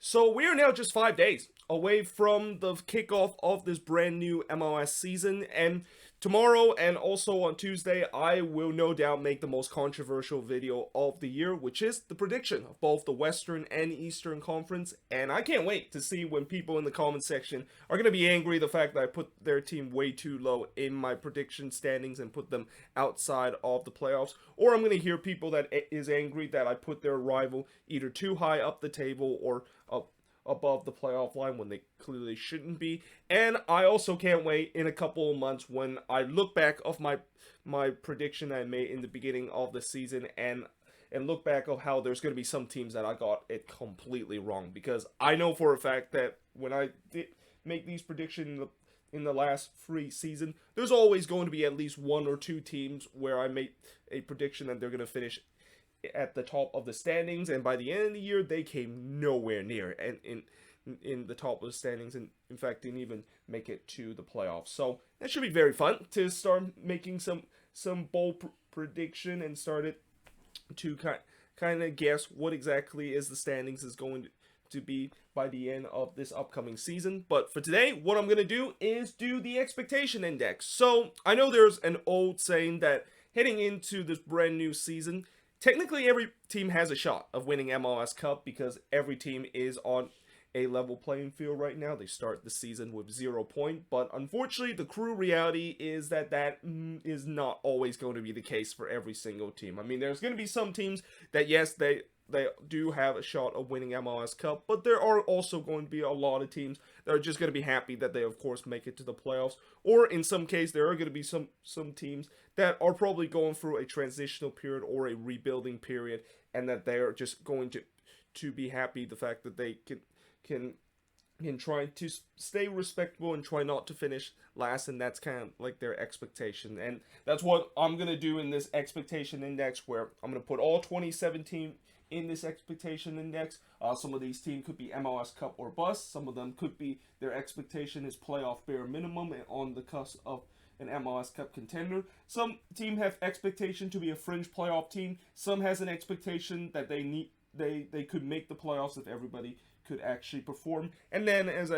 So we are now just 5 days away from the kickoff of this brand new MLS season, and tomorrow and also on Tuesday, I will no doubt make the most controversial video of the year, which is the prediction of both the Western and Eastern Conference. And I can't wait to see when people in the comment section are going to be angry the fact that I put their team way too low in my prediction standings and put them outside of the playoffs, or I'm going to hear people that is angry that I put their rival either too high up the table or above the playoff line when they clearly shouldn't be. And I also can't wait in a couple of months when I look back of my prediction I made in the beginning of the season and look back of how there's going to be some teams that I got it completely wrong, because I know for a fact that when I did make these predictions in the last free season, there's always going to be at least one or two teams where I make a prediction that they're going to finish at the top of the standings, and by the end of the year they came nowhere near and in the top of the standings, and in fact didn't even make it to the playoffs. So that should be very fun to start making some bold prediction and started to kind of guess what exactly is the standings is going to be by the end of this upcoming season. But for today, what I'm going to do is do the expectation index. So I know there's an old saying that heading into this brand new season, technically every team has a shot of winning MLS Cup because every team is on a level playing field right now. They start the season with 0 point, but unfortunately the cruel reality is that is not always going to be the case for every single team. I mean, there's going to be some teams that, yes, they do have a shot of winning MLS Cup, but there are also going to be a lot of teams that are just going to be happy that they, of course, make it to the playoffs. Or in some case, there are going to be some teams that are probably going through a transitional period or a rebuilding period, and that they are just going to be happy the fact that they can try to stay respectable and try not to finish last, and that's kind of like their expectation. And that's what I'm going to do in this expectation index, where I'm going to put all 2017 in this expectation index. Some of these teams could be MLS Cup or bust. Some of them could be their expectation is playoff bare minimum and on the cusp of an MLS Cup contender. Some team have expectation to be a fringe playoff team. Some has an expectation that they could make the playoffs if everybody could actually perform. And then, as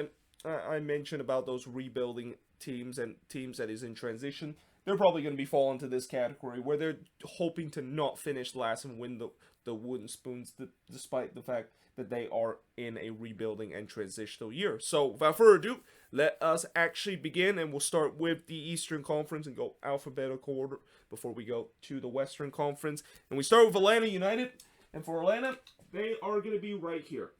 I mentioned about those rebuilding teams and teams that is in transition, they're probably going to be fall into this category where they're hoping to not finish last and win the wooden spoons, despite the fact that they are in a rebuilding and transitional year. So without further ado, let us actually begin, and we'll start with the Eastern Conference and go alphabetical order before we go to the Western Conference. And we start with Atlanta United, and for Atlanta, they are going to be right here.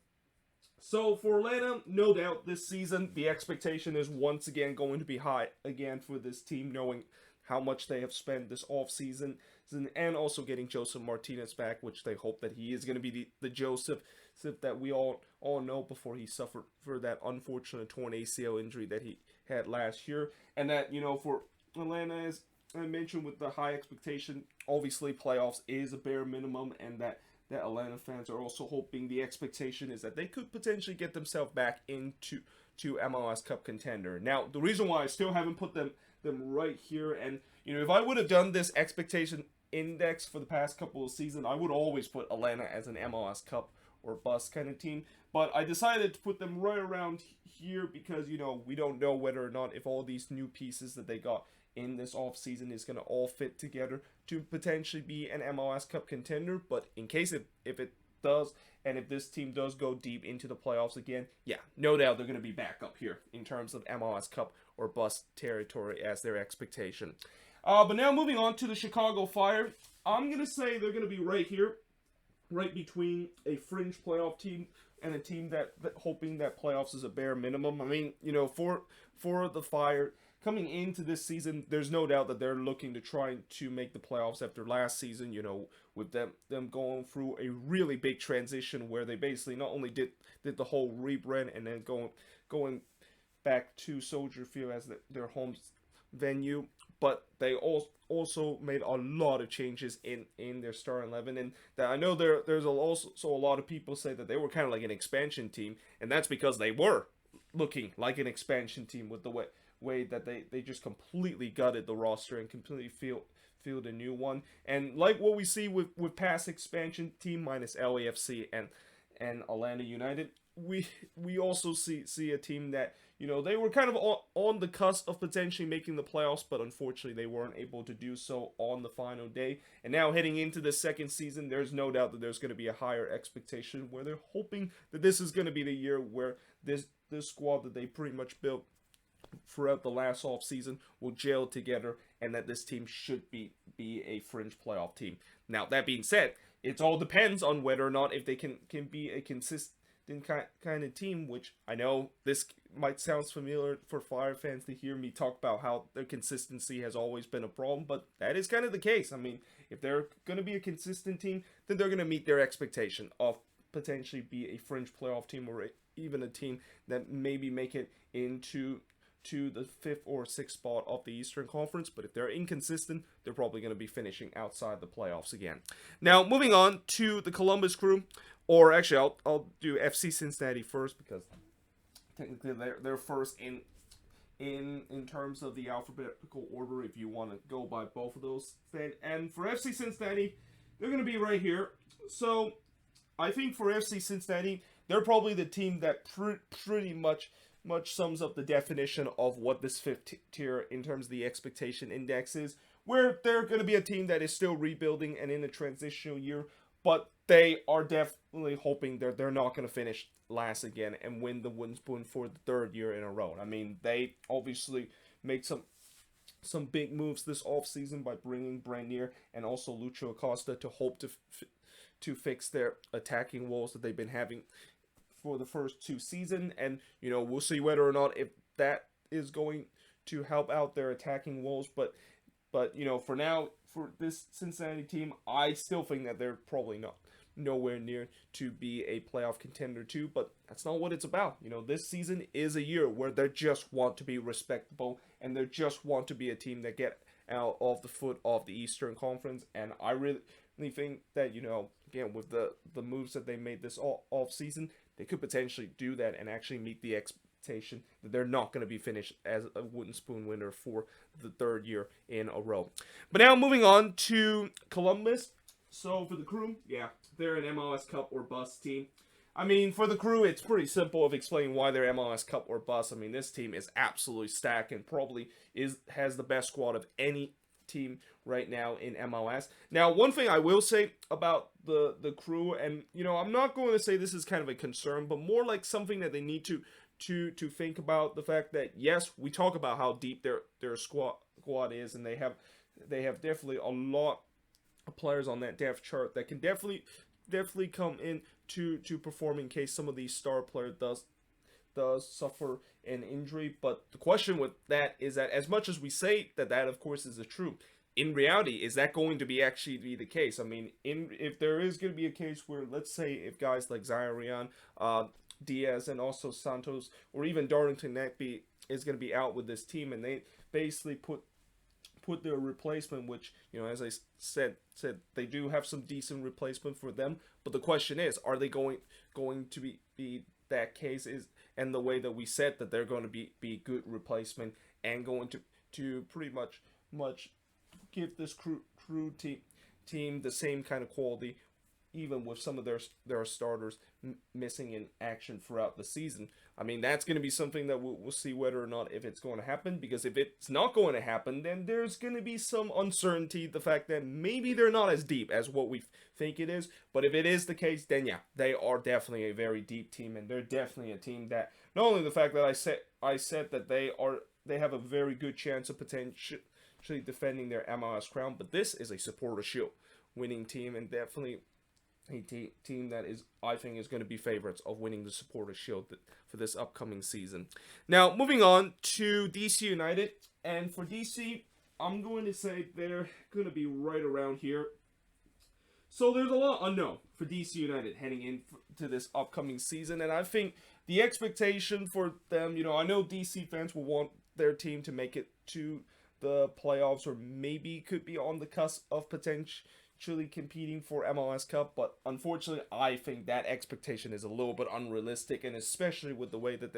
So for Atlanta, no doubt this season, the expectation is once again going to be high again for this team, knowing how much they have spent this offseason, and also getting Joseph Martinez back, which they hope that he is going to be the Joseph that we all know before he suffered for that unfortunate torn ACL injury that he had last year. And that, for Atlanta, as I mentioned, with the high expectation, obviously playoffs is a bare minimum, and that Atlanta fans are also hoping the expectation is that they could potentially get themselves back into MLS Cup contender. Now, the reason why I still haven't put them right here, and if I would have done this expectation index for the past couple of seasons, I would always put Atlanta as an MLS Cup or bust kind of team. But I decided to put them right around here because, we don't know whether or not if all these new pieces that they got in this offseason is going to all fit together to potentially be an MLS Cup contender. But in case if it does, and if this team does go deep into the playoffs again, yeah, no doubt they're going to be back up here in terms of MLS Cup or bust territory as their expectation. But now moving on to the Chicago Fire, I'm going to say they're going to be right here, right between a fringe playoff team and a team that hoping that playoffs is a bare minimum. I mean, for the Fire, coming into this season, there's no doubt that they're looking to try to make the playoffs after last season, with them going through a really big transition where they basically not only did the whole rebrand and then going back to Soldier Field as their home venue, but they also made a lot of changes in their starting 11, and that I know there's also a lot of people say that they were kind of like an expansion team, and that's because they were looking like an expansion team with the way that they just completely gutted the roster and completely field a new one. And like what we see with past expansion team minus LAFC and Atlanta United, we also see a team that, you know, they were kind of on the cusp of potentially making the playoffs, but unfortunately they weren't able to do so on the final day. And now heading into the second season, there's no doubt that there's going to be a higher expectation where they're hoping that this is going to be the year where this squad that they pretty much built throughout the last off season will gel together, and that this team should be a fringe playoff team. Now, that being said, it all depends on whether or not if they can be a consistent kind of team, which I know this might sound familiar for Fire fans to hear me talk about how their consistency has always been a problem, but that is kind of the case. I mean, if they're going to be a consistent team, then they're going to meet their expectation of potentially be a fringe playoff team, or even a team that maybe make it into the 5th or 6th spot of the Eastern Conference. But if they're inconsistent, they're probably going to be finishing outside the playoffs again. Now, moving on to the Columbus Crew, or actually I'll do FC Cincinnati first, because technically they're first in terms of the alphabetical order if you want to go by both of those. And for FC Cincinnati, they're going to be right here. So I think for FC Cincinnati, they're probably the team that pretty much sums up the definition of what this 5th tier in terms of the expectation index is, where they're going to be a team that is still rebuilding and in a transitional year, but they are definitely hoping that they're not going to finish last again and win the wooden spoon for the 3rd year in a row. I mean, they obviously make some big moves this offseason by bringing Branier and also Lucho Acosta to hope to fix their attacking woes that they've been having for the first 2 seasons. And, you know, we'll see whether or not if that is going to help out their attacking woes. But you know, for now, for this Cincinnati team, I still think that they're probably nowhere near to be a playoff contender too, but that's not what it's about. You know, this season is a year where they just want to be respectable, and they just want to be a team that get out of the foot of the Eastern Conference. And I really think that, you know, again, with the moves that they made this off season, they could potentially do that and actually meet the expectation that they're not going to be finished as a wooden spoon winner for the 3rd year in a row. But now moving on to Columbus. So for the Crew, yeah, they're an MLS Cup or bust team. I mean, for the Crew, it's pretty simple of explaining why they're MLS Cup or bust. I mean, this team is absolutely stacked and probably has the best squad of any team right now in MLS. Now, one thing I will say about the Crew, and you know, I'm not going to say this is kind of a concern, but more like something that they need to think about, the fact that yes, we talk about how deep their squad is, and they have definitely a lot of players on that depth chart that can definitely come in to perform in case some of these star players does suffer an injury. But the question with that is that as much as we say that of course is true, in reality, is that going to be actually be the case? I mean, if there is going to be a case where, let's say, if guys like Zaire Diaz and also Santos, or even Darlington Nagbe is going to be out with this team, and they basically put their replacement, which, you know, as I said they do have some decent replacement for them, but the question is, are they going to be that case, is, and the way that we said that they're going to be good replacement and going to pretty much give this crew team the same kind of quality, even with some of their starters missing in action throughout the season. I mean, that's going to be something that we'll see whether or not if it's going to happen, because if it's not going to happen, then there's going to be some uncertainty, the fact that maybe they're not as deep as what we think it is. But if it is the case, then yeah, they are definitely a very deep team, and they're definitely a team that, not only the fact that I said that they have a very good chance of potentially defending their MLS crown, but this is a Supporter Shield winning team, and definitely a team that is, I think, is going to be favorites of winning the Supporter Shield for this upcoming season. Now, moving on to DC United, and for DC, I'm going to say they're going to be right around here. So there's a lot unknown for DC United heading into this upcoming season, and I think the expectation for them, you know, I know DC fans will want their team to make it to the playoffs, or maybe could be on the cusp of potentially competing for MLS Cup, but unfortunately I think that expectation is a little bit unrealistic, and especially with the way that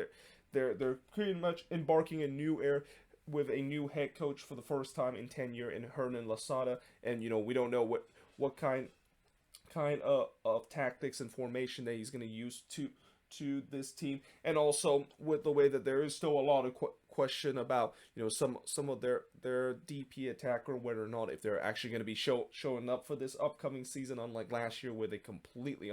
they're pretty much embarking a new era with a new head coach for the first time in tenure in Hernan Losada, and you know, we don't know what kind of tactics and formation that he's going to use to this team, and also with the way that there is still a lot of question about some of their DP attacker, whether or not if they're actually going to be showing up for this upcoming season, unlike last year where they completely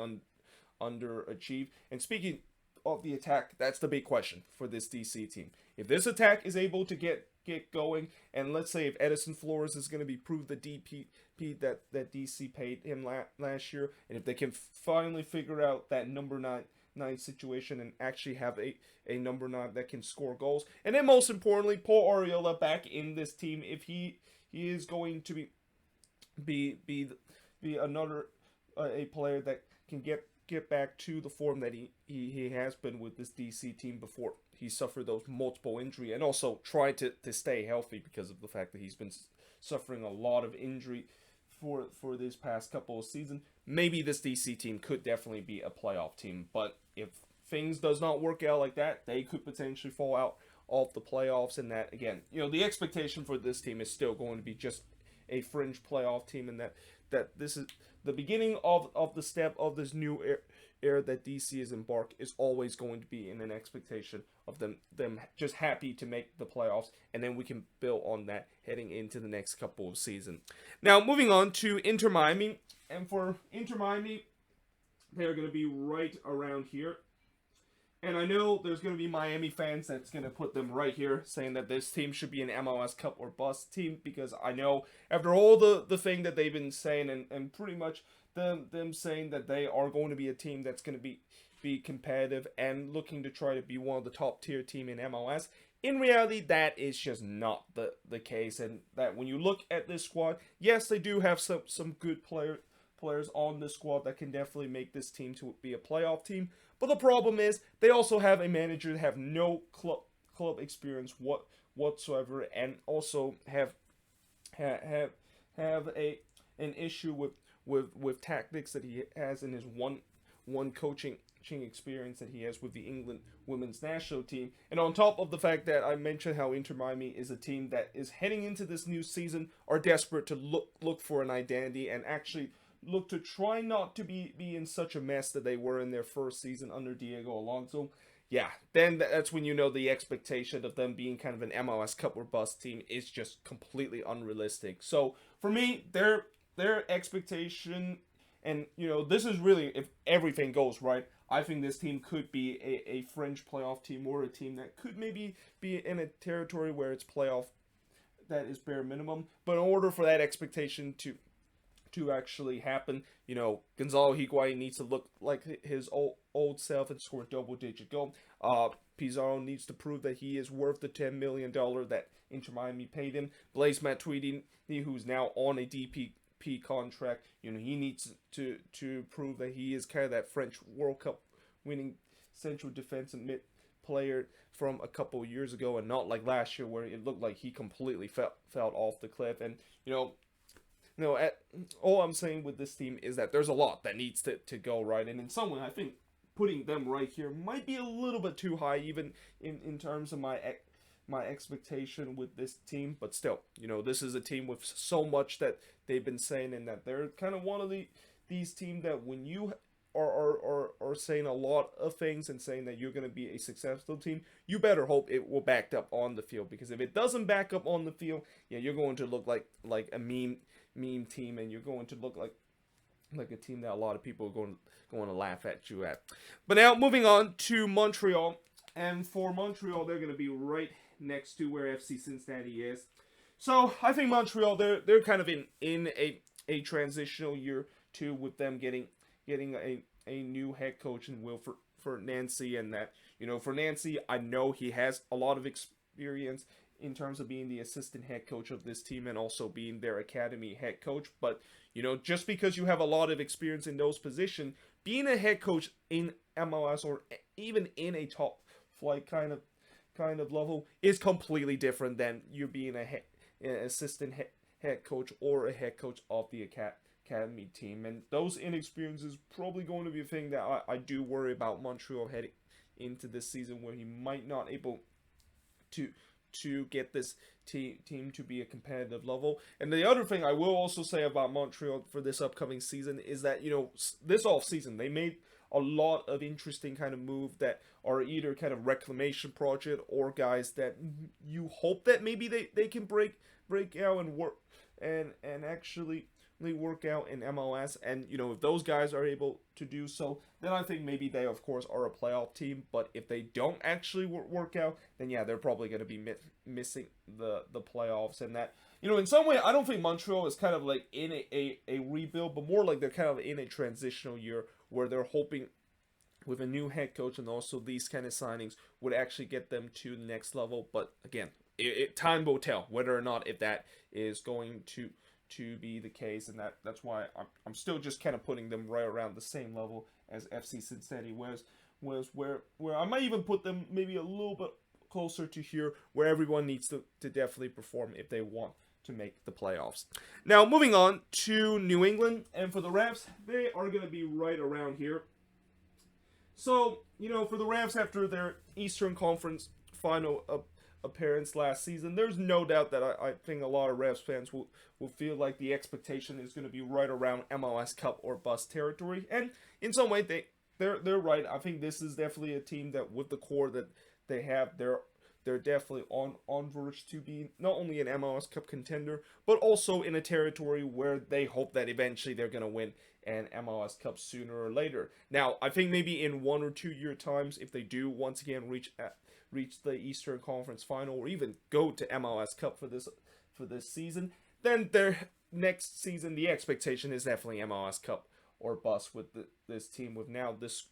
underachieved. And speaking of the attack, that's the big question for this DC team. If this attack is able to get going, and let's say if Edison Flores is going to be proved the DP that DC paid him last year, and if they can finally figure out that number 9 situation and actually have a number 9 that can score goals, and then most importantly, Paul Arriola back in this team, if he is going to be another a player that can get back to the form that he has been with this DC team before he suffered those multiple injury, and also try to stay healthy because of the fact that he's been suffering a lot of injury for this past couple of seasons. Maybe this DC team could definitely be a playoff team, but if things does not work out like that, they could potentially fall out of the playoffs. And that, again, the expectation for this team is still going to be just a fringe playoff team, and that this is the beginning of the step of this new era that DC is embarked, is always going to be in an expectation of them just happy to make the playoffs, and then we can build on that heading into the next couple of seasons. Now, moving on to Inter Miami, and for Inter Miami, they're going to be right around here. And I know there's going to be Miami fans that's going to put them right here, saying that this team should be an MLS Cup or bust team, because I know after all the thing that they've been saying, and pretty much them saying that they are going to be a team that's going to be competitive and looking to try to be one of the top tier team in MLS, in reality, that is just not the case. And that when you look at this squad, yes, they do have some good players on this squad that can definitely make this team to be a playoff team. But the problem is they also have a manager that have no club experience whatsoever, and also have an issue with tactics that he has in his one coaching experience that he has with the England women's national team. And on top of the fact that I mentioned how Inter Miami is a team that is heading into this new season, are desperate to look for an identity and actually look to try not to be in such a mess that they were in their first season under Diego Alonso. Yeah, then that's when the expectation of them being kind of an MLS Cup or bust team is just completely unrealistic. So for me, their expectation, and this is really, if everything goes right, I think this team could be a fringe playoff team, or a team that could maybe be in a territory where it's playoff that is bare minimum. But in order for that expectation to actually happen, Gonzalo Higuain needs to look like his old self and score a double-digit goal. Pizarro needs to prove that he is worth the $10 million that Inter Miami paid him. Blaise Matuidi, who's now on a DP contract, he needs to prove that he is kind of that French World Cup winning central defensive mid player from a couple years ago, and not like last year where it looked like he completely fell off the cliff. And all I'm saying with this team is that there's a lot that needs to go right, and in some way I think putting them right here might be a little bit too high, even in terms of my expectation with this team. But still, this is a team with so much that they've been saying, and that they're kind of one of these teams that when you are saying a lot of things and saying that you're going to be a successful team, you better hope it will back up on the field, because if it doesn't back up on the field, you're going to look like a meme team, and you're going to look like a team that a lot of people are going to laugh at you at. But now moving on to Montreal, and for Montreal, they're going to be right next to where FC Cincinnati is. So I think Montreal, they're kind of in a transitional year too, with them getting a new head coach in for Nancy, and that for Nancy, I know he has a lot of experience in terms of being the assistant head coach of this team and also being their academy head coach. But just because you have a lot of experience in those positions, being a head coach in MLS or even in a top flight kind of level is completely different than you being an assistant head coach or a head coach of the academy team. And those inexperiences probably going to be a thing that I do worry about Montreal heading into this season, where he might not able to to get this team to be a competitive level. And the other thing I will also say about Montreal for this upcoming season is that, you know, this off season they made a lot of interesting kind of move that are either kind of reclamation project or guys that you hope that maybe they can break out and work and actually work out in MLS. And you know, if those guys are able to do so, then I think maybe they of course are a playoff team. But if they don't actually work out, then yeah, they're probably going to be missing the playoffs. And that, you know, in some way I don't think Montreal is kind of like in a rebuild, but more like they're kind of in a transitional year where they're hoping with a new head coach and also these kind of signings would actually get them to the next level. But again, time will tell whether or not if that is going to be the case, and that's why I'm still just kind of putting them right around the same level as FC Cincinnati was where I might even put them maybe a little bit closer to here, where everyone needs to definitely perform if they want to make the playoffs. Now moving on to New England, and for the Refs, they are going to be right around here. So, you know, for the Refs, after their Eastern Conference final appearance last season, there's no doubt that I think a lot of Refs fans will feel like the expectation is going to be right around MLS Cup or bust territory. And in some way, they're right. I think this is definitely a team that, with the core that they have, they're definitely on verge to be not only an MLS Cup contender, but also in a territory where they hope that eventually they're going to win an MLS Cup sooner or later. Now, I think maybe in 1 or 2 year times, if they do once again reach the Eastern Conference final or even go to MLS Cup for this season, then their next season the expectation is definitely MLS Cup or bust with this team. With now this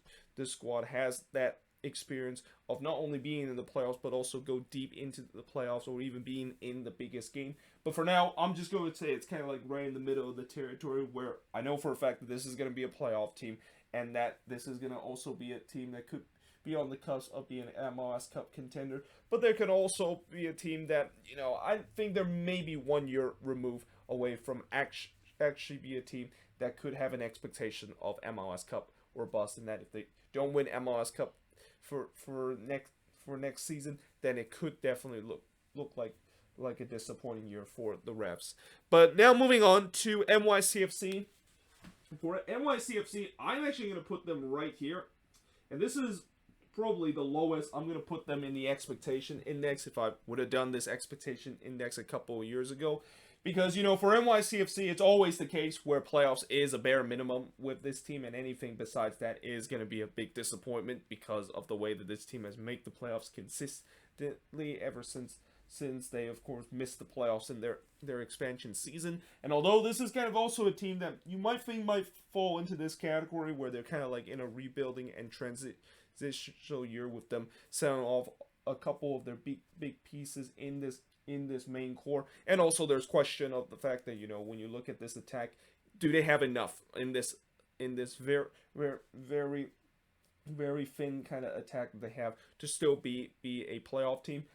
squad has that experience of not only being in the playoffs but also go deep into the playoffs or even being in the biggest game. But for now, I'm just going to say it's kind of like right in the middle of the territory, where I know for a fact that this is going to be a playoff team and that this is going to also be a team that could be on the cusp of being an MLS Cup contender. But there could also be a team that, you know, I think they're maybe 1 year removed away from actually be a team that could have an expectation of MLS Cup or bust, and that if they don't win MLS Cup for next season, then it could definitely look like a disappointing year for the Refs. But now moving on to NYCFC. For NYCFC, I'm actually going to put them right here, and this is probably the lowest I'm going to put them in the expectation index if I would have done this expectation index a couple of years ago. Because, you know, for NYCFC, it's always the case where playoffs is a bare minimum with this team, and anything besides that is going to be a big disappointment because of the way that this team has made the playoffs consistently ever since they, of course, missed the playoffs in their expansion season. And although this is kind of also a team that you might think might fall into this category where they're kind of like in a rebuilding and transitional year with them selling off a couple of their big pieces in this main core. And also there's question of the fact that, you know, when you look at this attack, do they have enough in this very very very thin kind of attack that they have to still be a playoff team?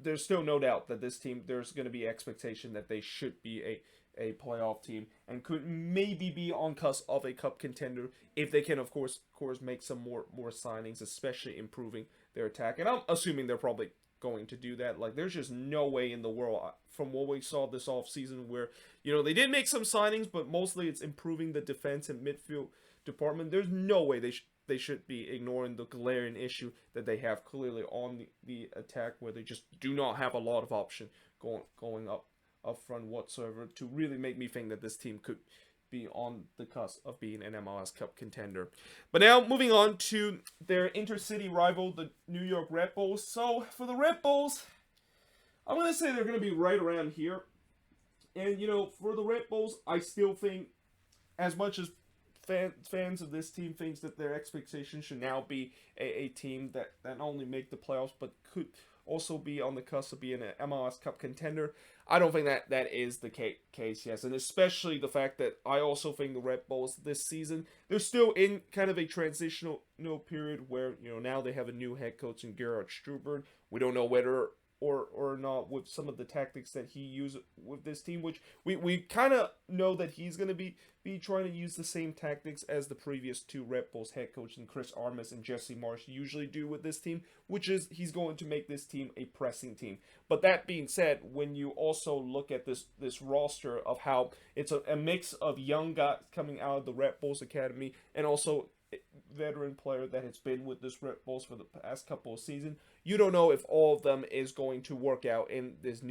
There's still no doubt that this team, there's going to be expectation that they should be a playoff team and could maybe be on cusp of a cup contender if they can of course make some more signings, especially improving their attack. And I'm assuming they're probably going to do that. Like, there's just no way in the world, from what we saw this offseason, where, you know, they did make some signings, but mostly it's improving the defense and midfield department. There's no way they should be ignoring the glaring issue that they have clearly on the attack, where they just do not have a lot of option going up front whatsoever to really make me think that this team could be on the cusp of being an MLS Cup contender. But now moving on to their intercity rival, the New York Red Bulls. So for the Red Bulls, I'm going to say they're going to be right around here. And, you know, for the Red Bulls, I still think, as much as fans of this team thinks that their expectation should now be a team that not only make the playoffs, but could also be on the cusp of being an MLS Cup contender, I don't think that is the case, yes. And especially the fact that I also think the Red Bulls this season, they're still in kind of a transitional period where, you know, now they have a new head coach in Gerhard Struber. We don't know whether or not with some of the tactics that he used with this team, which we kind of know that he's going to be trying to use the same tactics as the previous two Red Bulls head coach and Chris Armas and Jesse Marsh usually do with this team, which is he's going to make this team a pressing team. But that being said, when you also look at this roster of how it's a mix of young guys coming out of the Red Bulls Academy and also veteran player that has been with this Red Bulls for the past couple of seasons, you don't know if all of them is going to work out in this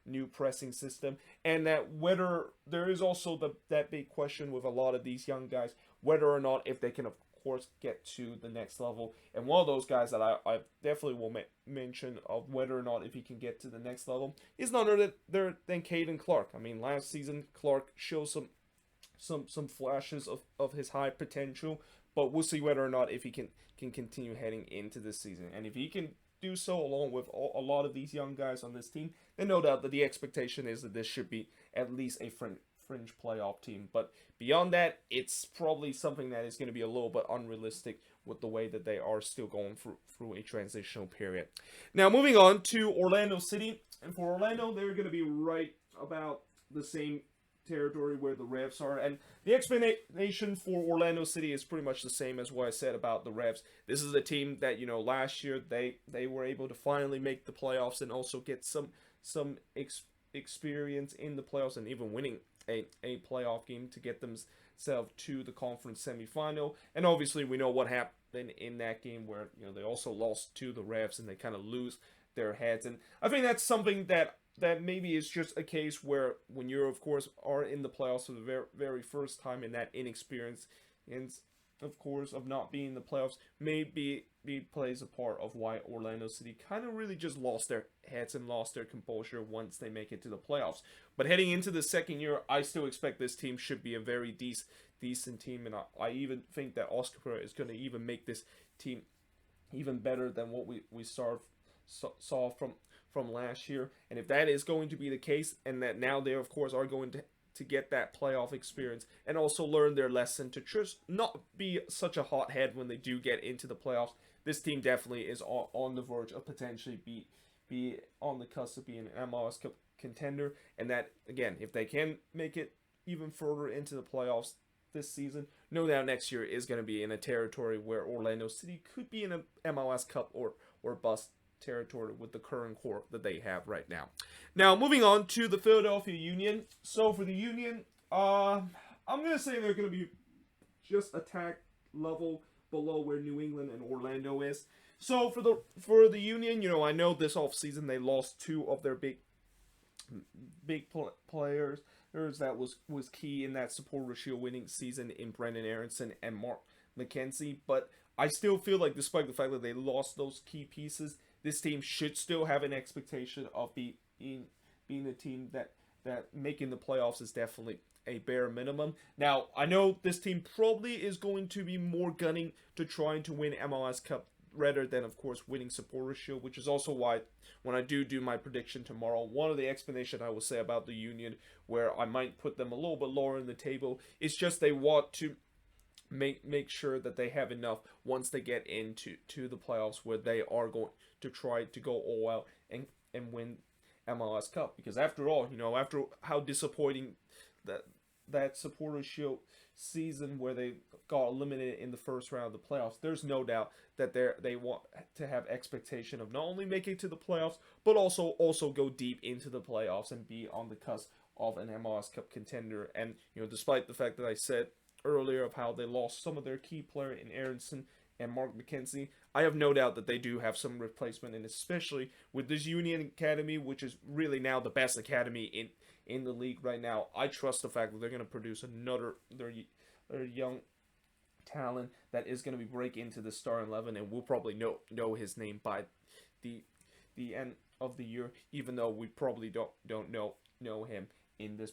new pressing system, and that whether there is also that big question with a lot of these young guys, whether or not if they can of course get to the next level. And one of those guys that I definitely will mention of whether or not if he can get to the next level is none other than Caden Clark. I mean, last season Clark showed some flashes of his high potential, but we'll see whether or not if he can continue heading into this season. And if he can do so along with a lot of these young guys on this team, then no doubt that the expectation is that this should be at least a fringe playoff team. But beyond that, it's probably something that is going to be a little bit unrealistic with the way that they are still going through a transitional period. Now, moving on to Orlando City. And for Orlando, they're going to be right about the same territory where the Revs are, and the explanation for Orlando City is pretty much the same as what I said about the Revs. This is a team that, last year they were able to finally make the playoffs and also get some experience in the playoffs and even winning a playoff game to get themselves to the conference semifinal. And obviously we know what happened in that game where they also lost to the Revs and they kind of lose their heads. And I think that's something that maybe is just a case where when you're, of course, are in the playoffs for the very, very first time, and that inexperience and, of course, of not being in the playoffs maybe plays a part of why Orlando City kind of really just lost their heads and lost their composure once they make it to the playoffs. But heading into the second year, I still expect this team should be a very decent team, and I even think that Oscar is going to even make this team even better than what we saw from last year. And if that is going to be the case, and that now they of course are going to get that playoff experience and also learn their lesson to just not be such a hothead when they do get into the playoffs, this team definitely is on the verge of potentially be on the cusp of being an MLS Cup contender. And that, again, if they can make it even further into the playoffs this season, no doubt next year is going to be in a territory where Orlando City could be in an MLS Cup or bust territory with the current core that they have right now. Now, moving on to the Philadelphia Union. So for the Union, I'm going to say they're going to be just attack level below where New England and Orlando is. So for the Union, I know this offseason they lost two of their big players. That was key in that Supporter Shield winning season in Brendan Aronson and Mark McKenzie. But I still feel like, despite the fact that they lost those key pieces, this team should still have an expectation of being a team that making the playoffs is definitely a bare minimum. Now, I know this team probably is going to be more gunning to trying to win MLS Cup rather than, of course, winning Supporter Shield, which is also why when I do my prediction tomorrow, one of the explanation I will say about the Union, where I might put them a little bit lower in the table, is just they want to make sure that they have enough once they get into the playoffs where they are going to try to go all out and win MLS Cup. Because after all, after how disappointing that Supporter Shield season where they got eliminated in the first round of the playoffs, there's no doubt that they want to have expectation of not only making it to the playoffs, but also go deep into the playoffs and be on the cusp of an MLS Cup contender. And despite the fact that I said earlier of how they lost some of their key player in Aronson and Mark McKenzie, I have no doubt that they do have some replacement, and especially with this Union Academy, which is really now the best academy in the league right now. I trust the fact that they're going to produce another their young talent that is going to be break into the starting 11, and we'll probably know his name by the end of the year, even though we probably don't know him in this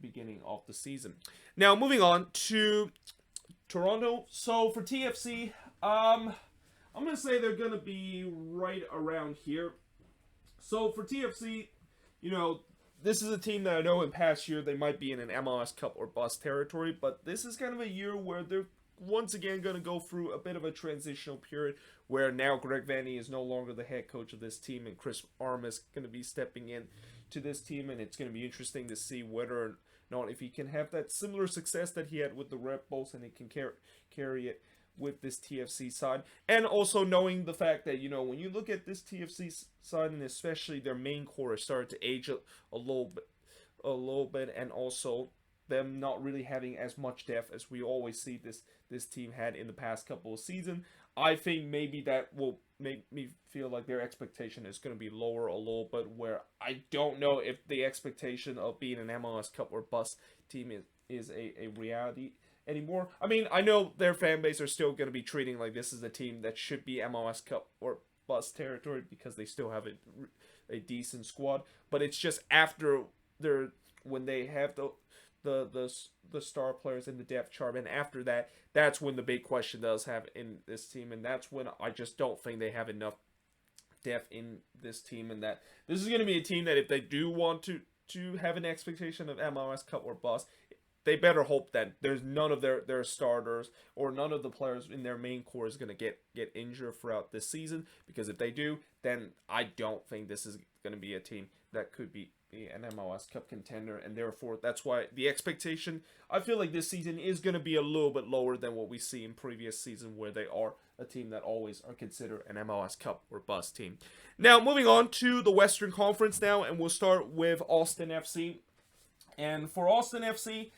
beginning of the season. Now, moving on to Toronto. So for TFC, I'm going to say they're going to be right around here. So for TFC, this is a team that I know in past year they might be in an MLS Cup or bust territory, but this is kind of a year where they're once again going to go through a bit of a transitional period where now Greg Vanney is no longer the head coach of this team and Chris Arma is going to be stepping in to this team, and it's going to be interesting to see whether or not if he can have that similar success that he had with the Red Bulls and he can carry it with this TFC side. And also knowing the fact that, you know, when you look at this TFC side and especially their main core has started to age a little bit, and also them not really having as much depth as we always see this team had in the past couple of seasons, I think maybe that will make me feel like their expectation is going to be lower a little bit, where I don't know if the expectation of being an MLS Cup or bust team is a reality anymore. I mean, I know their fan base are still going to be treating like this is a team that should be MLS Cup or bust territory because they still have a decent squad, but it's just after when they have the star players in the depth chart, and after that, that's when the big question does have in this team, and that's when I just don't think they have enough depth in this team, and that this is going to be a team that if they do want to have an expectation of MLS Cup or bust, they better hope that there's none of their starters or none of the players in their main core is going to get injured throughout this season, because if they do, then I don't think this is going to be a team that could be an MLS Cup contender, and therefore that's why the expectation, I feel like this season is going to be a little bit lower than what we see in previous season, where they are a team that always are considered an MLS Cup or bust team. Now, moving on to the Western Conference now, and we'll start with Austin FC. And for Austin FC,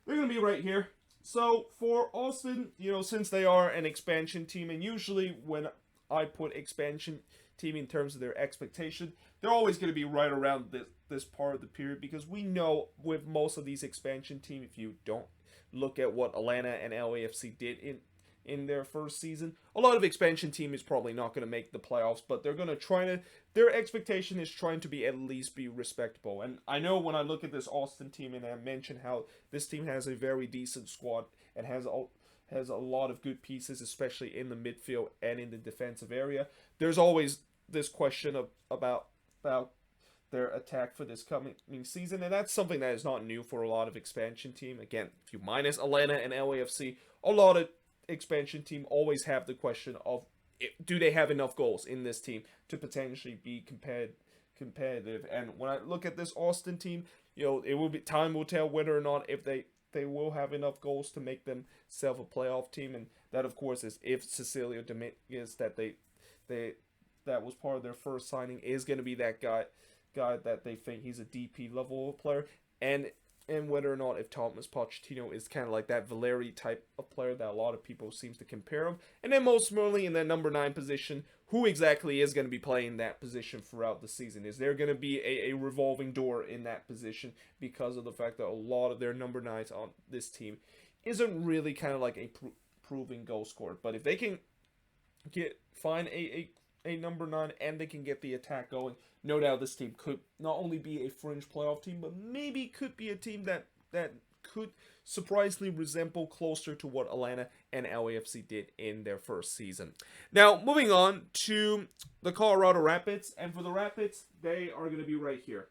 they're going to be right here. So for Austin, you know, since they are an expansion team, and usually when I put expansion team in terms of their expectation, they're always going to be right around this part of the period, because we know with most of these expansion teams, if you don't look at what Atlanta and LAFC did in their first season, a lot of expansion team is probably not going to make the playoffs, but they're going to their expectation is trying to be at least be respectable. And I know when I look at this Austin team, and I mentioned how this team has a very decent squad and has a lot of good pieces, especially in the midfield and in the defensive area, there's always this question about their attack for this coming season, and that's something that is not new for a lot of expansion team. Again, if you minus Atlanta and LAFC, a lot of expansion team always have the question of, do they have enough goals in this team to potentially be competitive? And when I look at this Austin team, you know, time will tell whether or not if they will have enough goals to make themselves a playoff team, and that of course is if Cecilio Dominguez that was part of their first signing is going to be that guy that they think he's a DP level player, and whether or not if Thomas Pochettino is kind of like that Valeri type of player that a lot of people seems to compare him. And then most certainly in that number 9 position, who exactly is going to be playing that position throughout the season? Is there going to be a revolving door in that position, because of the fact that a lot of their number 9s on this team isn't really kind of like a proven goal scorer? But if they can find a number 9 and they can get the attack going, no doubt this team could not only be a fringe playoff team, but maybe could be a team that could surprisingly resemble closer to what Atlanta and LAFC did in their first season. Now, moving on to the Colorado Rapids, and for the Rapids, they are going to be right here.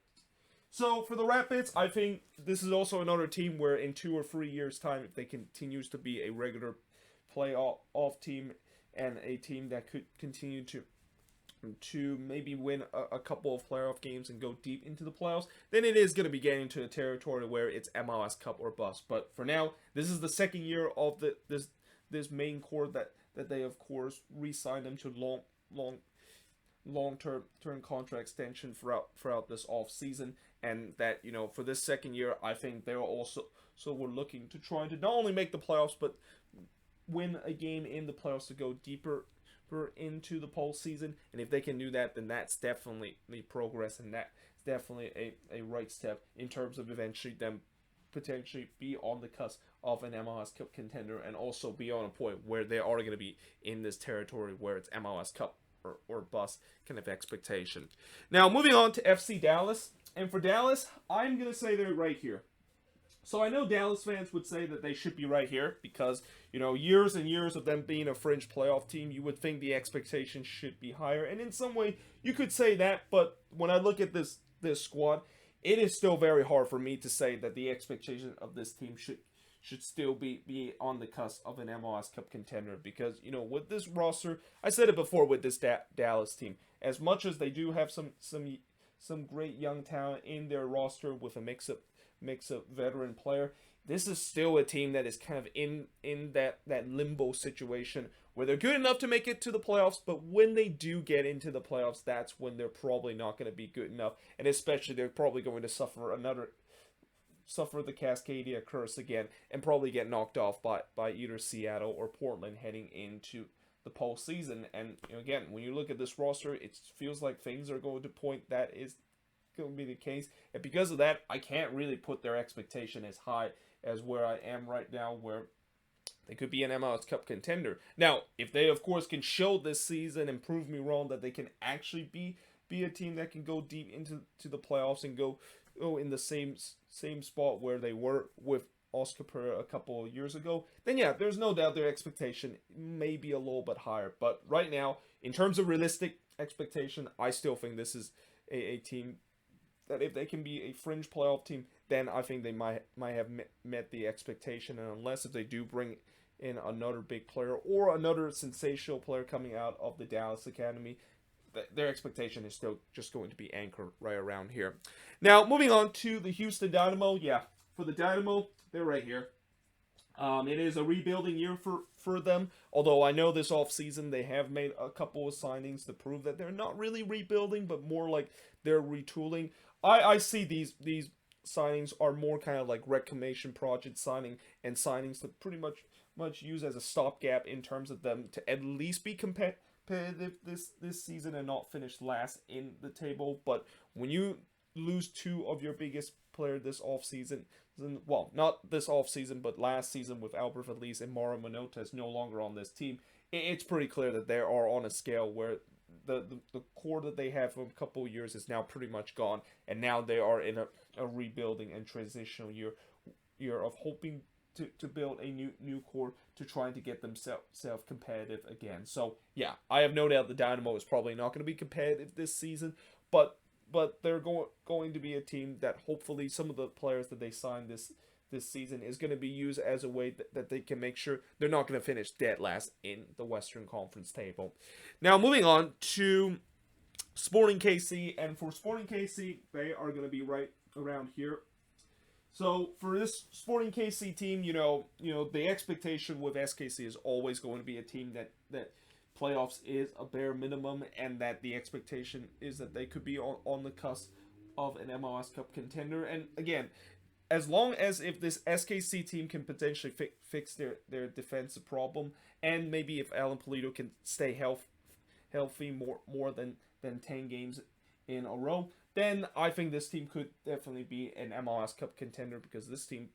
So for the Rapids, I think this is also another team where in 2 or 3 years' time, if they continues to be a regular playoff team and a team that could continue to maybe win a couple of playoff games and go deep into the playoffs, then it is going to be getting to a territory where it's MLS Cup or bust. But for now, this is the second year of this main core that they of course re-signed them to long-term contract extension throughout this off season, and that, you know, for this second year, I think they're also we're looking to try to not only make the playoffs but win a game in the playoffs to go deeper into the postseason. And if they can do that, then that's definitely progress, and that's definitely a right step in terms of eventually them potentially be on the cusp of an MLS Cup contender, and also be on a point where they are going to be in this territory where it's MLS Cup or bust kind of expectation. Now, moving on to FC Dallas, and for Dallas, I'm going to say they're right here. So I know Dallas fans would say that they should be right here because, you know, years and years of them being a fringe playoff team, you would think the expectations should be higher. And in some way, you could say that, but when I look at this squad, it is still very hard for me to say that the expectation of this team should still be on the cusp of an MLS Cup contender, because, you know, with this roster, I said it before with this Dallas team, as much as they do have some great young talent in their roster with a mix of veteran player, this is still a team that is kind of in that limbo situation where they're good enough to make it to the playoffs, but when they do get into the playoffs, that's when they're probably not going to be good enough, and especially they're probably going to suffer the Cascadia curse again, and probably get knocked off by either Seattle or Portland heading into the postseason. And, you know, again, when you look at this roster, it feels like things are going to point that is going to be the case, and because of that, I can't really put their expectation as high as where I am right now, where they could be an MLS Cup contender. Now, if they, of course, can show this season and prove me wrong that they can actually be a team that can go deep into the playoffs and go in the same spot where they were with Oscar Pereira a couple of years ago, then yeah, there's no doubt their expectation may be a little bit higher. But right now, in terms of realistic expectation, I still think this is a team that if they can be a fringe playoff team, then I think they might have met the expectation. And unless if they do bring in another big player or another sensational player coming out of the Dallas Academy, their expectation is still just going to be anchored right around here. Now, moving on to the Houston Dynamo. Yeah, for the Dynamo, they're right here. It is a rebuilding year for them, although I know this offseason they have made a couple of signings to prove that they're not really rebuilding, but more like they're retooling. I see these signings are more kind of like reclamation project signing and signings to pretty much use as a stopgap in terms of them to at least be competitive this season and not finish last in the table. But when you lose two of your biggest player this offseason, well, not this offseason, but last season with Albert Valise and Mauro Manotas no longer on this team, it's pretty clear that they are on a scale where the core that they had for a couple of years is now pretty much gone, and now they are in a rebuilding and transitional year of hoping to build a new core to trying to get themselves competitive again. So yeah, I have no doubt the Dynamo is probably not going to be competitive this season, but they're going to be a team that hopefully some of the players that they signed this season is going to be used as a way that they can make sure they're not going to finish dead last in the Western Conference table. Now, moving on to Sporting KC, and for Sporting KC, they are going to be right around here. So for this Sporting KC team, you know, the expectation with SKC is always going to be a team that playoffs is a bare minimum, and that the expectation is that they could be on the cusp of an MLS Cup contender. And again, as long as if this SKC team can potentially fix their defensive problem, and maybe if Alan Pulido can stay healthy more than 10 games in a row, then I think this team could definitely be an MLS Cup contender, because this team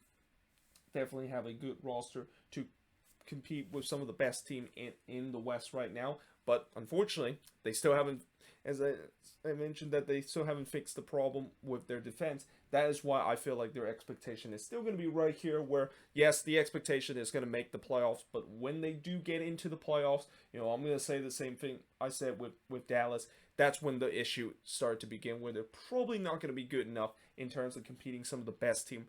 definitely have a good roster to compete with some of the best team in the West right now. But unfortunately, they still haven't, as I mentioned, that they still haven't fixed the problem with their defense. That is why I feel like their expectation is still going to be right here, where, yes, the expectation is going to make the playoffs, but when they do get into the playoffs, you know, I'm going to say the same thing I said with Dallas. That's when the issue started to begin, where they're probably not going to be good enough in terms of competing some of the best team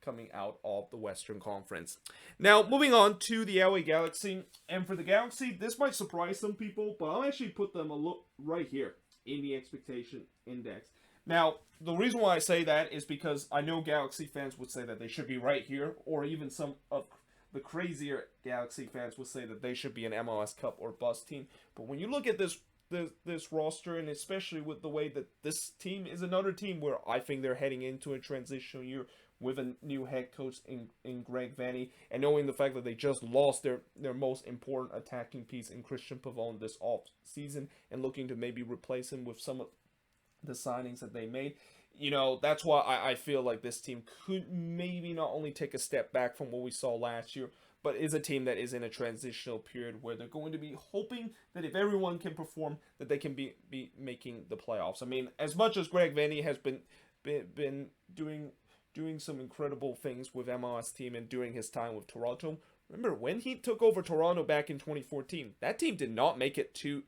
coming out of the Western Conference. Now, moving on to the Airway Galaxy, and for the Galaxy, this might surprise some people, but I'll actually put them a look right here in the expectation index. Now, the reason why I say that is because I know Galaxy fans would say that they should be right here, or even some of the crazier Galaxy fans would say that they should be an MLS Cup or bust team. But when you look at this roster, and especially with the way that this team is another team where I think they're heading into a transitional year with a new head coach in Greg Vanney, and knowing the fact that they just lost their most important attacking piece in Christian Pavone this off season, and looking to maybe replace him with some of the signings that they made, you know, that's why I feel like this team could maybe not only take a step back from what we saw last year, but is a team that is in a transitional period where they're going to be hoping that if everyone can perform, that they can be making the playoffs. I mean, as much as Greg Vanney has been doing some incredible things with MLS team and during his time with Toronto, remember when he took over Toronto back in 2014, that team did not make it to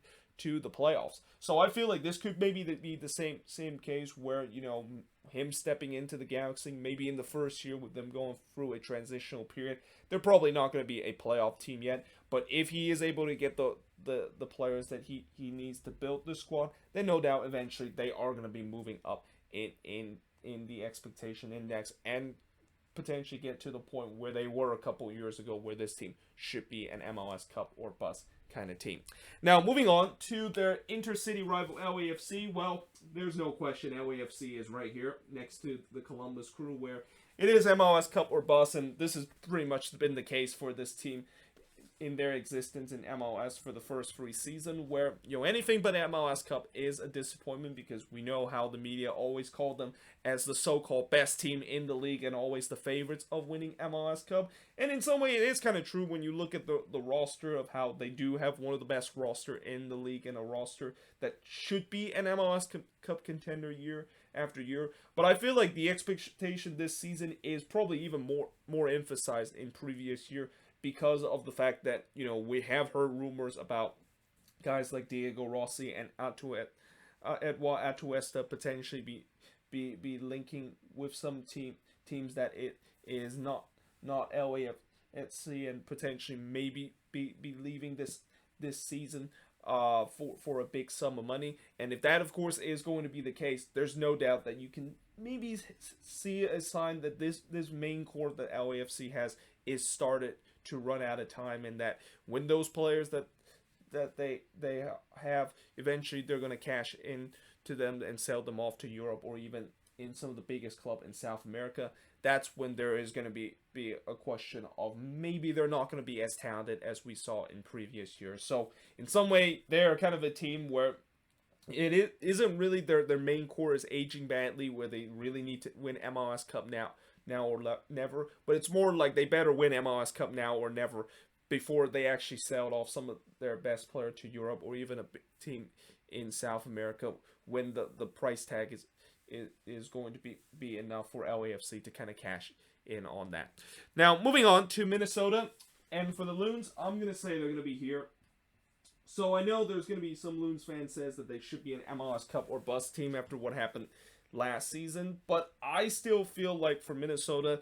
the playoffs. So I feel like this could maybe be the same case where, you know, him stepping into the Galaxy, maybe in the first year with them going through a transitional period. They're probably not going to be a playoff team yet, but if he is able to get the players that he needs to build the squad, then no doubt eventually they are going to be moving up in the expectation index and potentially get to the point where they were a couple years ago, where this team should be an MLS Cup or bust kind of team. Now, moving on to their intercity rival LAFC. Well, there's no question LAFC is right here next to the Columbus Crew, where it is MLS Cup or bust, and this has pretty much been the case for this team in their existence in MLS for the first 3 seasons, where, you know, anything but MLS Cup is a disappointment, because we know how the media always called them as the so-called best team in the league and always the favorites of winning MLS Cup. And in some way it is kind of true when you look at the roster of how they do have one of the best roster in the league, and a roster that should be an MLS Cup contender year after year. But I feel like the expectation this season is probably even more emphasized in previous year, because of the fact that, you know, we have heard rumors about guys like Diego Rossi and Edouard Atuesta potentially be linking with some teams that it is not LAFC, and potentially maybe be leaving this season for a big sum of money. And if that, of course, is going to be the case, there's no doubt that you can maybe see a sign that this main core that LAFC has is started to run out of time, and that when those players that they have, eventually they're going to cash in to them and sell them off to Europe, or even in some of the biggest club in South America. That's when there is going to be a question of maybe they're not going to be as talented as we saw in previous years. So in some way, they're kind of a team where it isn't really their main core is aging badly, where they really need to win MLS Cup now or never. But it's more like they better win MLS Cup now or never, before they actually sell off some of their best player to Europe, or even a big team in South America, when the price tag is going to be enough for LAFC to kind of cash in on that. Now, moving on to Minnesota, and for the Loons, I'm going to say they're going to be here. So I know there's going to be some Loons fans says that they should be an MLS Cup or bust team after what happened last season, but I still feel like for Minnesota,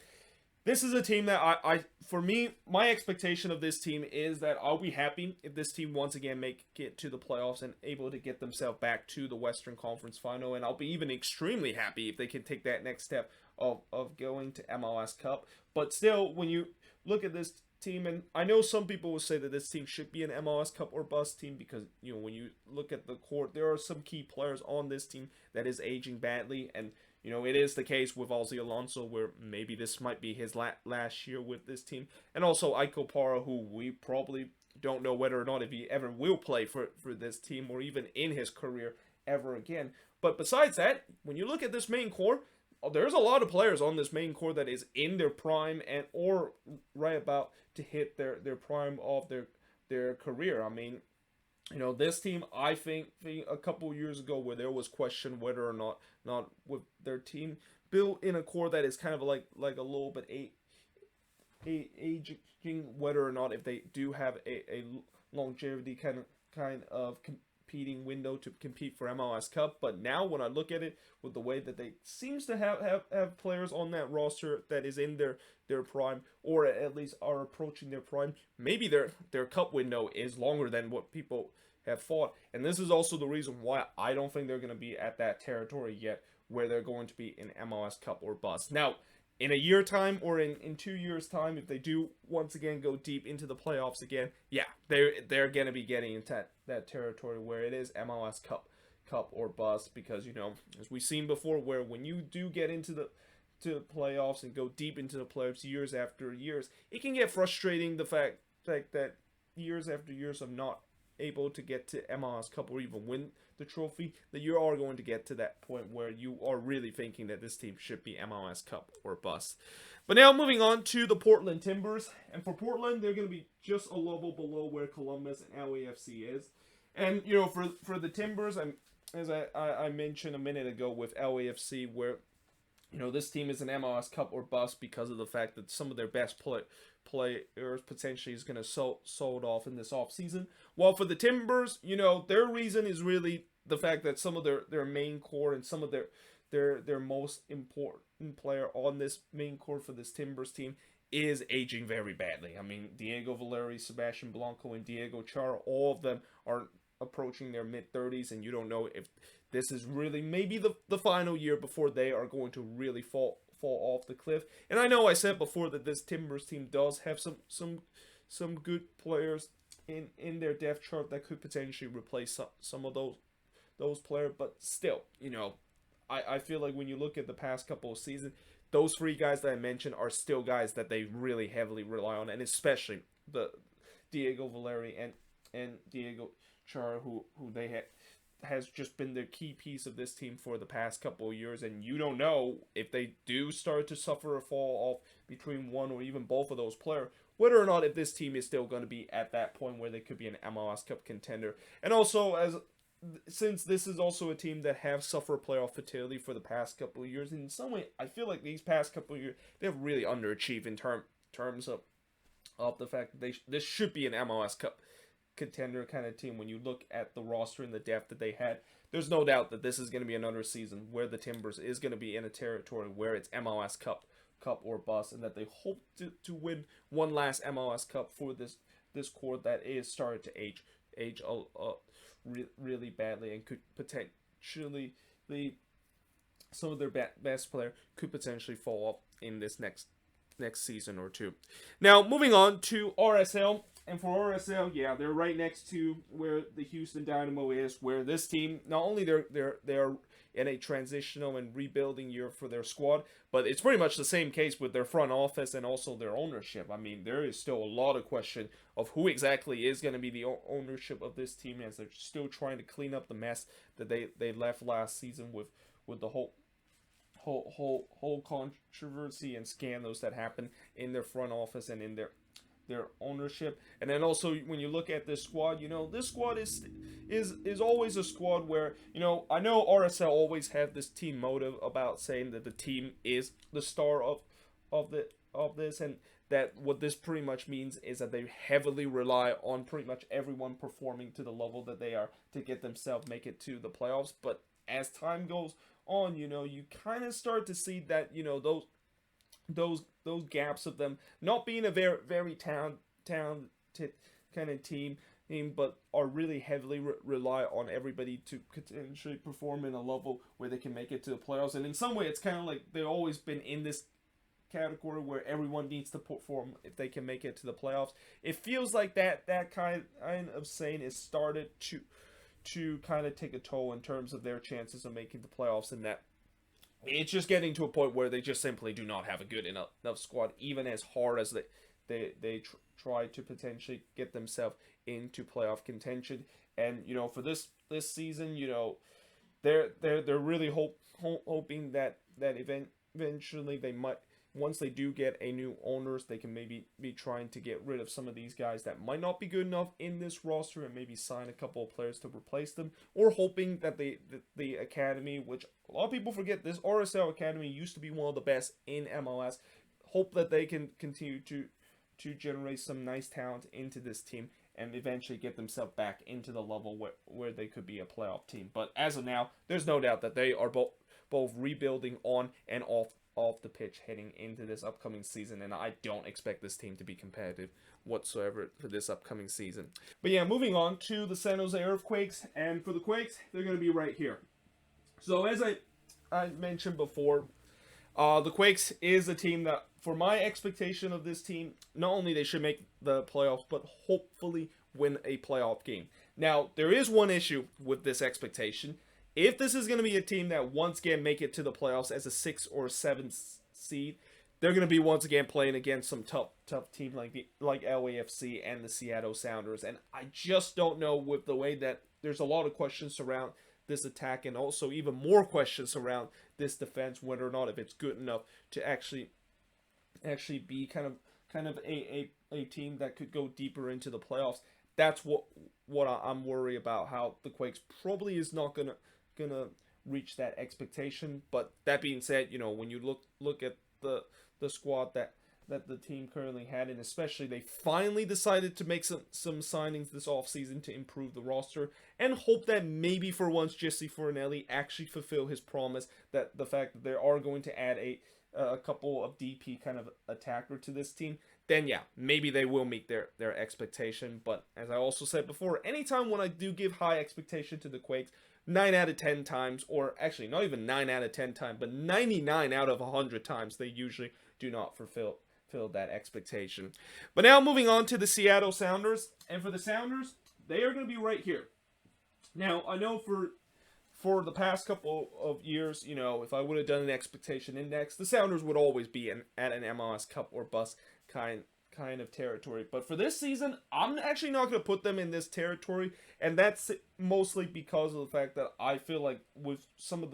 this is a team that for me, my expectation of this team is that I'll be happy if this team once again make it to the playoffs and able to get themselves back to the Western Conference Final, and I'll be even extremely happy if they can take that next step of going to MLS Cup. But still, when you look at this team, and I know some people will say that this team should be an MLS Cup or bust team, because, you know, when you look at the court, there are some key players on this team that is aging badly, and, you know, it is the case with Ozzy Alonso, where maybe this might be his last year with this team, and also Ike Opara, who we probably don't know whether or not if he ever will play for this team, or even in his career ever again. But besides that, when you look at this main core, there's a lot of players on this main core that is in their prime and or right about to hit their prime of their career. I mean, you know, this team, I think a couple years ago, where there was question whether or not with their team built in a core that is kind of like a little bit aging, whether or not if they do have a longevity kind of competing window to compete for MLS Cup. But now when I look at it, with the way that they seems to have players on that roster that is in their prime, or at least are approaching their prime, maybe their cup window is longer than what people have thought. And this is also the reason why I don't think they're going to be at that territory yet, where they're going to be in MLS Cup or bust. Now, in a year time, or in 2 years time, if they do once again go deep into the playoffs again, yeah, they're going to be getting into that territory where it is MLS Cup or bust. Because, you know, as we've seen before, where when you do get into the playoffs and go deep into the playoffs years after years, it can get frustrating, the fact that years after years of not able to get to MLS Cup or even win the trophy, that you are going to get to that point where you are really thinking that this team should be MLS Cup or bust. But now moving on to the Portland Timbers, and for Portland, they're going to be just a level below where Columbus and LAFC is. And, you know, for the Timbers, as I mentioned a minute ago with LAFC, where, you know, this team is an MLS Cup or bust because of the fact that some of their best players potentially is going to sold off in this offseason. While for the Timbers, you know, their reason is really the fact that some of their main core and some of their most important player on this main core for this Timbers team is aging very badly. I mean, Diego Valeri, Sebastian Blanco, and Diego Chara, all of them are approaching their mid-30s, and you don't know if this is really maybe the final year before they are going to really fall off the cliff. And I know I said before that this Timbers team does have some good players in their depth chart that could potentially replace some of those players, but still, I feel like when you look at the past couple of seasons, those three guys that I mentioned are still guys that they really heavily rely on, and especially the Diego Valeri and Diego Chara, who they has just been the key piece of this team for the past couple of years, and you don't know if they do start to suffer a fall off between one or even both of those players, whether or not if this team is still going to be at that point where they could be an MLS Cup contender. And also, since this is also a team that have suffered playoff fatality for the past couple of years, in some way, I feel like these past couple of years, they've really underachieved in terms of the fact that this should be an MLS Cup contender kind of team. When you look at the roster and the depth that they had, there's no doubt that this is going to be another season where the Timbers is going to be in a territory where it's MLS Cup or bust, and that they hope to win one last MLS Cup for this core that is starting to age really badly, and could potentially some of their best player could potentially fall off in this next season or two. Now, moving on to RSL. And for RSL, yeah, they're right next to where the Houston Dynamo is, where this team, not only they're in a transitional and rebuilding year for their squad, but it's pretty much the same case with their front office and also their ownership. I mean, there is still a lot of question of who exactly is going to be the ownership of this team, as they're still trying to clean up the mess that they left last season with the whole controversy and scandals that happened in their front office and in their ownership. And then also, when you look at this squad, this squad is always a squad where, I know RSL always have this team motive about saying that the team is the star of this, and that what this pretty much means is that they heavily rely on pretty much everyone performing to the level that they are to get themselves make it to the playoffs. But as time goes on, you kind of start to see that, those gaps of them not being a very talented kind of team, but are really heavily rely on everybody to potentially perform in a level where they can make it to the playoffs. And in some way, it's kind of like they've always been in this category where everyone needs to perform if they can make it to the playoffs. It feels like that kind of saying is started to kind of take a toll in terms of their chances of making the playoffs, and that it's just getting to a point where they just simply do not have a good enough squad, even as hard as they try to potentially get themselves into playoff contention. And for this season, they're really hoping that eventually they might, once they do get a new owners, they can maybe be trying to get rid of some of these guys that might not be good enough in this roster, and maybe sign a couple of players to replace them, or hoping that the academy, which a lot of people forget, this RSL academy used to be one of the best in MLS, hope that they can continue to generate some nice talent into this team and eventually get themselves back into the level where they could be a playoff team. But as of now, there's no doubt that they are both rebuilding on and off the pitch heading into this upcoming season, and I don't expect this team to be competitive whatsoever for this upcoming season. But yeah, moving on to the San Jose Earthquakes, and for the Quakes, they're going to be right here. So as I mentioned before, the Quakes is a team that, for my expectation of this team, not only they should make the playoffs, but hopefully win a playoff game. Now, there is one issue with this expectation. If this is going to be a team that once again make it to the playoffs as a 6 or 7 seed, they're going to be once again playing against some tough team like LAFC and the Seattle Sounders. And I just don't know, with the way that there's a lot of questions around this attack, and also even more questions around this defense, whether or not if it's good enough to actually be kind of a team that could go deeper into the playoffs. That's what I'm worried about, how the Quakes probably is not gonna reach that expectation. But that being said, when you look at the squad that the team currently had, and especially they finally decided to make some signings this offseason to improve the roster, and hope that maybe for once Jesse Fornelli actually fulfill his promise, that the fact that they are going to add a couple of DP kind of attacker to this team, then yeah, maybe they will meet their expectation. But as I also said before, anytime when I do give high expectation to the Quakes, 9 out of 10 times, or actually not even 9 out of 10 times, but 99 out of 100 times, they usually do not fulfill that expectation. But now moving on to the Seattle Sounders, and for the Sounders, they are going to be right here. Now, I know for the past couple of years, you know, if I would have done an expectation index, the Sounders would always be at an MLS Cup or bust kind of territory. But for this season, I'm actually not going to put them in this territory, and that's mostly because of the fact that I feel like with some of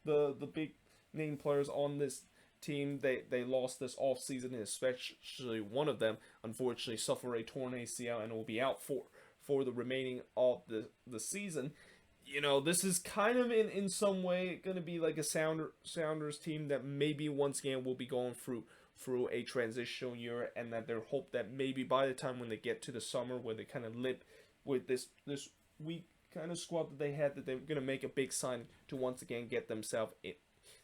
the big name players on this team, they lost this offseason, and especially one of them unfortunately suffered a torn ACL and will be out for the remaining of the season. You know, this is kind of in some way going to be like a Sounders team that maybe once again will be going through a transitional year, and that their hope that maybe by the time when they get to the summer, where they kind of limp with this weak kind of squad that they had, that they're going to make a big sign to once again get themselves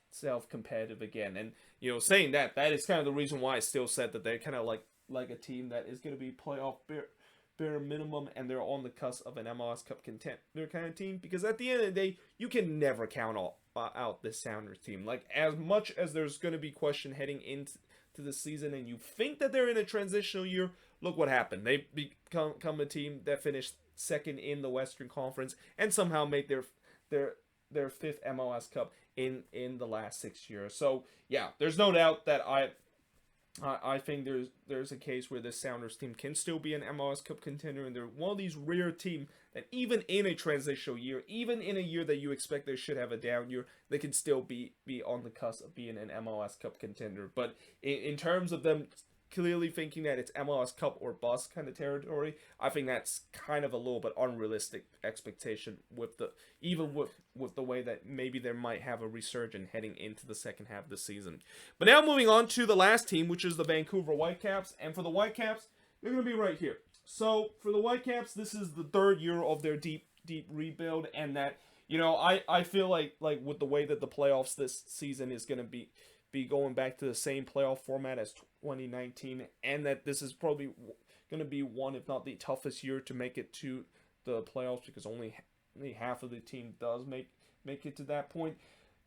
self-competitive again. And you know, saying that is kind of the reason why I still said that they're kind of like a team that is going to be playoff bare minimum, and they're on the cusp of an MLS Cup contender kind of team, because at the end of the day, you can never count out this Sounders team. Like, as much as there's going to be question heading into the season, and you think that they're in a transitional year, look what happened. They become a team that finished second in the Western Conference and somehow made their fifth MLS Cup in the last 6 years. So yeah, there's no doubt that I think there's a case where this Sounders team can still be an MLS Cup contender, and they're one of these rare teams that even in a transitional year, even in a year that you expect they should have a down year, they can still be on the cusp of being an MLS Cup contender. But in terms of them clearly thinking that it's MLS Cup or bust kind of territory, I think that's kind of a little bit unrealistic expectation with the way that maybe they might have a resurgence heading into the second half of the season. But now moving on to the last team, which is the Vancouver Whitecaps, and for the Whitecaps, they're going to be right here. So for the Whitecaps, this is the third year of their deep rebuild, and that, you know, I feel like with the way that the playoffs this season is going to be going back to the same playoff format as 2019, and that this is probably going to be one, if not the toughest year to make it to the playoffs, because only half of the team does make it to that point.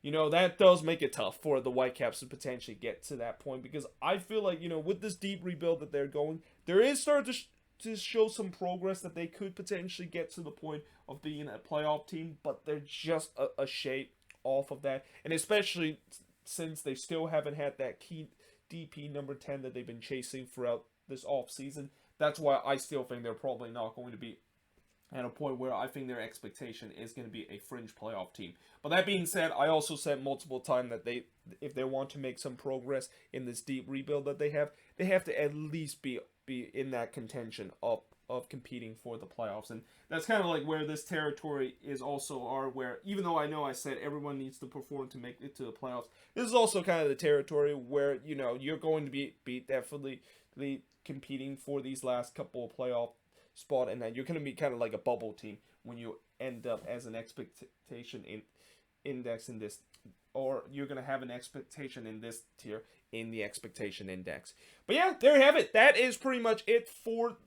You know, that does make it tough for the Whitecaps to potentially get to that point, because I feel like, you know, with this deep rebuild that they're going, there is starting to show some progress that they could potentially get to the point of being a playoff team, but they're just a shade off of that, and especially since they still haven't had that key DP number 10 that they've been chasing throughout this offseason. That's why I still think they're probably not going to be at a point where I think their expectation is going to be a fringe playoff team. But that being said, I also said multiple times that if they want to make some progress in this deep rebuild that they have to at least be in that contention of competing for the playoffs. And that's kind of like where this territory is also where, even though I know I said everyone needs to perform to make it to the playoffs, this is also kind of the territory where, you know, you're going to be definitely competing for these last couple of playoff spot, and that you're going to be kind of like a bubble team when you end up as an expectation index in this, or you're going to have an expectation in this tier in the expectation index. But yeah, there you have it. That is pretty much it for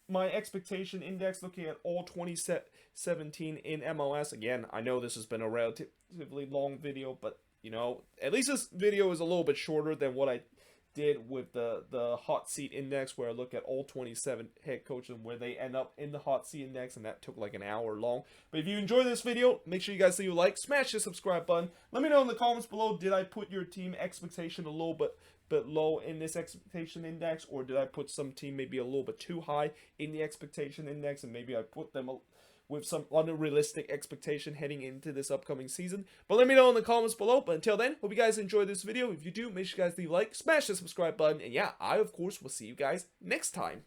my expectation index, looking at all 2017 in MLS. Again, I know this has been a relatively long video, but you know, at least this video is a little bit shorter than what I did with the hot seat index, where I look at all 27 head coaches and where they end up in the hot seat index, and that took like an hour long. But if you enjoyed this video, make sure you guys leave a like, smash the subscribe button. Let me know in the comments below, did I put your team expectation a little bit low in this expectation index, or did I put some team maybe a little bit too high in the expectation index, and maybe I put them with some unrealistic expectation heading into this upcoming season? But let me know in the comments below. But until then, hope you guys enjoyed this video. If you do, make sure you guys leave a like, smash the subscribe button, and yeah, I of course will see you guys next time.